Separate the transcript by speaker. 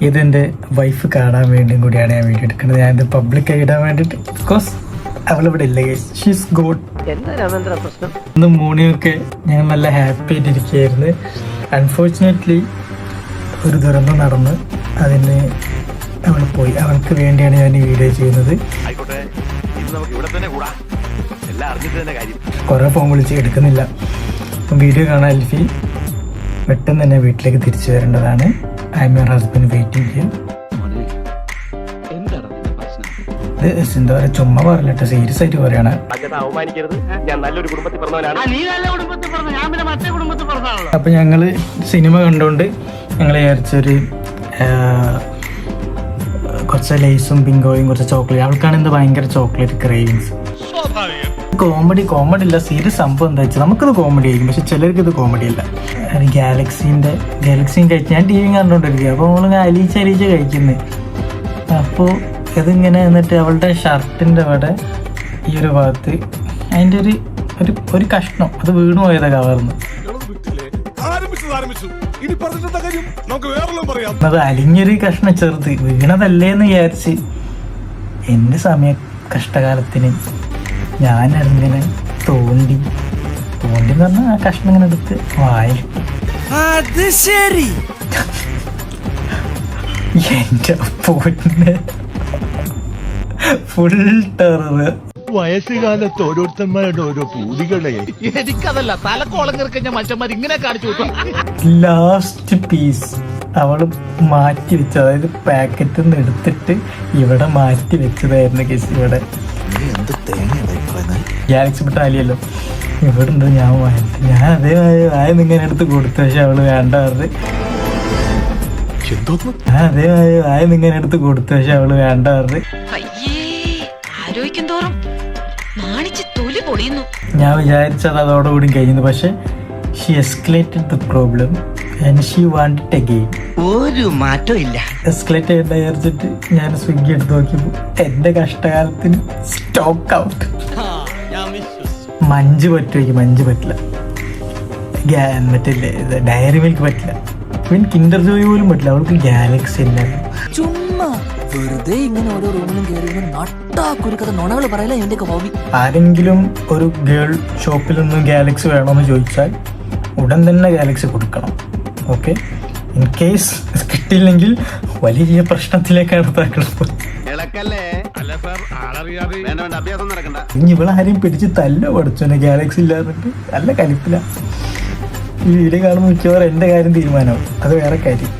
Speaker 1: ഇതെൻ്റെ വൈഫ് കാണാൻ വേണ്ടിയും കൂടിയാണ് ഞാൻ വീഡിയോ എടുക്കുന്നത്. ഞാനിത് പബ്ലിക്കായി ഇടാൻ വേണ്ടിയിട്ട്. ബിക്കോസ് അവളിവിടെ ഇല്ല, ഷീസ് ഗോഡ്. ഇന്ന് മോർണിംഗൊക്കെ ഞങ്ങൾ നല്ല ഹാപ്പി ആയിട്ടിരിക്കുകയായിരുന്നു. അൺഫോർച്ചുനേറ്റ്ലി ഒരു ദുരന്തം നടന്ന് അതിന് അവൾ പോയി. അവൾക്ക് വേണ്ടിയാണ് ഞാൻ ഈ വീഡിയോ ചെയ്യുന്നത്. കുറേ ഫോൺ വിളിച്ച് എടുക്കുന്നില്ല. അപ്പം വീഡിയോ കാണാൻ എൽഫി പെട്ടെന്ന് തന്നെ വീട്ടിലേക്ക് തിരിച്ചു വരേണ്ടതാണ്. I M your husband waiting here. എന്താ പറയുക, ചുമ്മാ പറയട്ടെ, സീരിയസ് ആയിട്ട് പറയാണ്. അപ്പൊ ഞങ്ങള് സിനിമ കണ്ടുകൊണ്ട് ഞങ്ങൾ വിചാരിച്ചൊരു കുറച്ച് ലേസും ബിങ്കോയും കുറച്ച് ചോക്ലേറ്റ്. അവൾക്കാണ് എന്താ ഭയങ്കര ചോക്ലേറ്റ് ക്രേവിങ്സ്. കോമഡി ഇല്ല, സീരിയസ് സംഭവം എന്താ വെച്ചാൽ നമുക്കത് കോമഡി ആയിരിക്കും, പക്ഷെ ചിലർക്ക് ഇത് കോമഡി അല്ല. ഗാലക്സീൻ കഴിച്ച് ഞാൻ ടി വി കണ്ടുകൊണ്ടിരിക്കുക. അപ്പോൾ നമ്മൾ അലീച്ച് കഴിക്കുന്നത്. അപ്പോൾ ഇതിങ്ങനെ എന്നിട്ട് അവളുടെ ഷർട്ടിൻ്റെ അവിടെ ഈ ഒരു ഭാഗത്ത് അതിൻ്റെ ഒരു കഷ്ണം അത് വീണു പോയതാ കവർന്ന്. അത് അലിഞ്ഞൊരു കഷ്ണം ചെറുത് വീണതല്ലേന്ന് വിചാരിച്ച് എൻ്റെ കഷ്ടകാലത്തിന് ഞാനങ്ങനെ തോണ്ടി എന്ന് പറഞ്ഞാൽ ആ കഷ്ണം ഇങ്ങനെ എടുത്ത് വായിലിട്ടു. എന്റെ പൊന്നെ, ഫുൾ ടെറർ.
Speaker 2: വയസ്സുകാലത്ത് ഓരോരുത്തന്മാരുടെ ഓരോ പൂതികളെ എനിക്കതല്ല തലക്കോളം കിറക്കഞ്ഞ മനുഷ്യന്മാർ ഇങ്ങനെ കാണിച്ചു.
Speaker 1: ലാസ്റ്റ് പീസ് അവള് മാറ്റി വെച്ചു, അതായത് പാക്കറ്റിൽ നിന്ന് എടുത്തിട്ട് ഇവിടെ മാറ്റി വെച്ചതായിരുന്നു. കേസ് ഇവിടെ ഗാലക്സി മിഠായിയല്ലോ ഇവിടെ ഉണ്ട്. ഞാൻ അതേമാതിരി വായന്നിങ്ങനെ എടുത്ത് കൊടുത്തു. പക്ഷെ അവള് വേണ്ട പറഞ്ഞ്. അതേമാതിരി വായന്നിങ്ങനെ എടുത്ത് കൊടുത്തു. പക്ഷെ അവള് വേണ്ട പറഞ്ഞ്. ഞാൻ വിചാരിച്ചത് അതോടുകൂടി കഴിഞ്ഞു. പക്ഷെ she escalated the problem and she wanted again.
Speaker 3: ഒരു മാറ്റവും ഇല്ല.
Speaker 1: എസ്കലേറ്റ് ചെയ്ത് വിചാരിച്ചിട്ട് ഞാൻ സ്വിഗ്ഗി എടുത്ത് നോക്കിയപ്പോൾ എൻ്റെ കഷ്ടകാലത്തിന് സ്റ്റോക്ക് ഔട്ട്. മഞ്ച് പറ്റില്ല, മറ്റില്ലേ ഡയറി മിൽക്ക് പറ്റില്ല, പിന്നെ കിൻഡർ ജോയ് പോലും പറ്റില്ല. അവൾക്ക് ഗാലക്സി ഇല്ല.
Speaker 3: ചുമ്മാ വെറുതെ ഇങ്ങനെ ഓരോ റൂമിലും കയറി നട്ടാക്കുരുക്കഥ നുണകൾ പറയല എന്റെ ഹോബി.
Speaker 1: ആരെങ്കിലും ഒരു ഗേൾ ഷോപ്പിൽ നിന്നും ഗാലക്സി വേണമെന്ന് ചോദിച്ചാൽ ഉടൻ തന്നെ ഗാലക്സി കൊടുക്കണം. ഓക്കെ, ഇൻ കേസ് കിട്ടിയില്ലെങ്കിൽ വലിയ പ്രശ്നത്തിലേക്കാണ് താങ്കൾ. ഇനി ഇവളാരെയും പിടിച്ച് തല്ലോ പഠിച്ചോനെ ഗാലക്സി ഇല്ലാന്നിട്ട് നല്ല കലിപ്പില്ല. ഈ വീഡിയോ കാണുമ്പോൾ മിക്കവാറും എന്റെ കാര്യം തീരുമാനമാവും. അത് വേറെ കാര്യം.